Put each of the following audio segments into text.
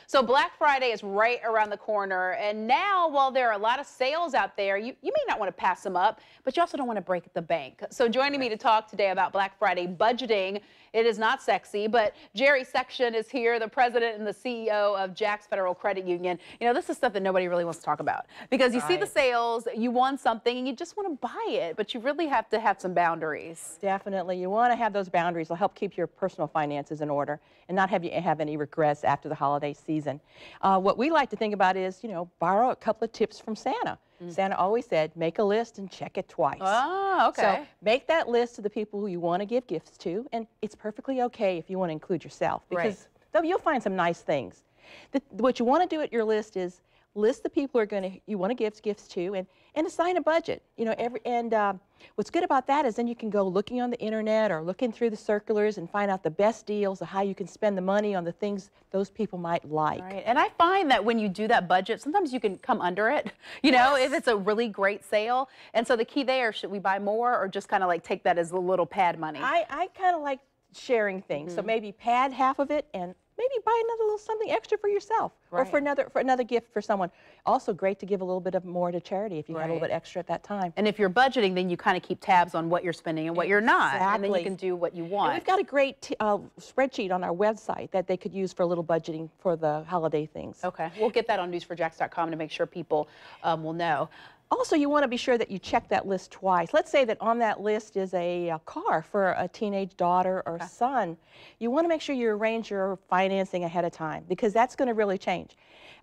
So Black Friday is right around the corner. And now, while there are a lot of sales out there, you may not want to pass them up, but you also don't want to break the bank. So joining me to talk today about Black Friday budgeting, it is not sexy, but Jerry Section is here, the president and the CEO of Jack's Federal Credit Union. You know, this is stuff that nobody really wants to talk about because you see the sales, you want something, and you just want to buy it, but you really have to have some boundaries. Definitely. You want to have those boundaries. It'll help keep your personal finances in order and not have you have any regrets after the holiday season. What we like to think about is, borrow a couple of tips from Santa. Santa always said, make a list and check it twice. Oh, okay. So make that list of the people who you want to give gifts to, and it's perfectly okay if you want to include yourself, because you'll find some nice things. What you want to do at your list is list the people who are you want to give gifts to, and assign a budget. What's good about that is then you can go looking on the internet or looking through the circulars and find out the best deals of how you can spend the money on the things those people might like. Right. And I find that when you do that budget, sometimes you can come under it, if it's a really great sale. And so the key there, should we buy more or just kind of like take that as a little pad money? I kind of like sharing things. So maybe pad half of it and maybe buy another little something extra for yourself or for another gift for someone. Also great to give a little bit more to charity if you have a little bit extra at that time. And if you're budgeting, then you kind of keep tabs on what you're spending and what you're not. And then you can do what you want. And we've got a great spreadsheet on our website that they could use for a little budgeting for the holiday things. Okay. We'll get that on newsforjacks.com to make sure people will know. Also, you want to be sure that you check that list twice. Let's say that on that list is a car for a teenage daughter or son. You want to make sure you arrange your financing ahead of time, because that's going to really change.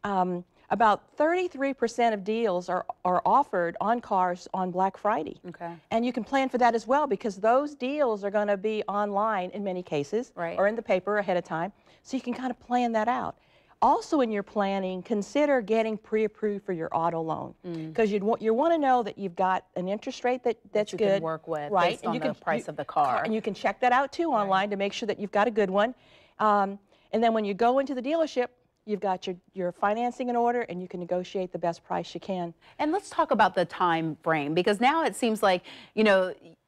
About 33% of deals are offered on cars on Black Friday. Okay. And you can plan for that as well, because those deals are going to be online in many cases or in the paper ahead of time. So you can kind of plan that out. Also, in your planning, consider getting pre-approved for your auto loan, because you want to know that you've got an interest rate that's good. You can work with, based on the price of the car. And you can check that out too online to make sure that you've got a good one. And then when you go into the dealership, you've got your financing in order, and you can negotiate the best price you can. And let's talk about the time frame, because now it seems like,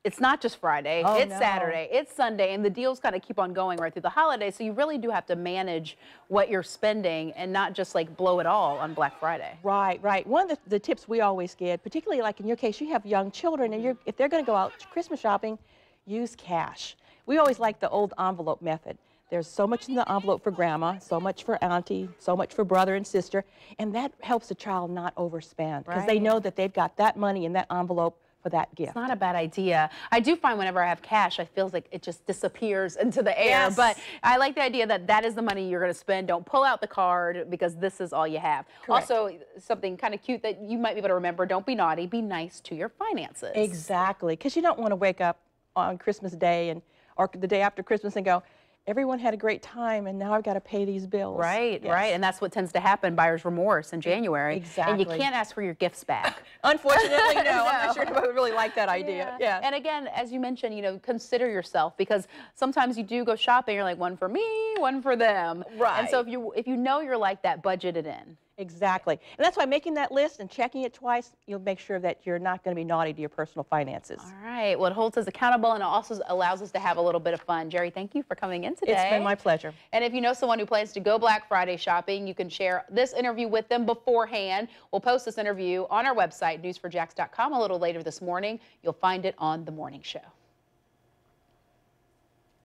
it's not just Friday, it's Saturday, it's Sunday, and the deals kind of keep on going right through the holidays. So you really do have to manage what you're spending and not just like blow it all on Black Friday. Right. One of the tips we always give, particularly like in your case, you have young children, and if they're going to go out Christmas shopping, use cash. We always like the old envelope method. There's so much in the envelope for grandma, so much for auntie, so much for brother and sister, and that helps the child not overspend, because they know that they've got that money in that envelope for that gift. It's not a bad idea. I do find whenever I have cash, I feel like it just disappears into the air. But I like the idea that that is the money you're going to spend. Don't pull out the card, because this is all you have. Also, something kind of cute that you might be able to remember, don't be naughty, be nice to your finances. Exactly, because you don't want to wake up on Christmas Day or the day after Christmas and go, everyone had a great time, and now I've got to pay these bills. Right. And that's what tends to happen, buyer's remorse in January. Exactly. And you can't ask for your gifts back. Unfortunately, no. I'm not sure if I would really like that idea. Yeah. And again, as you mentioned, consider yourself, because sometimes you do go shopping, you're like, one for me, one for them. Right. And so if you know you're like that, budget it in. Exactly. And that's why making that list and checking it twice, you'll make sure that you're not going to be naughty to your personal finances. All right. Well, it holds us accountable, and it also allows us to have a little bit of fun. Jerry, thank you for coming in today. It's been my pleasure. And if you know someone who plans to go Black Friday shopping, you can share this interview with them beforehand. We'll post this interview on our website, newsforjacks.com, a little later this morning. You'll find it on The Morning Show.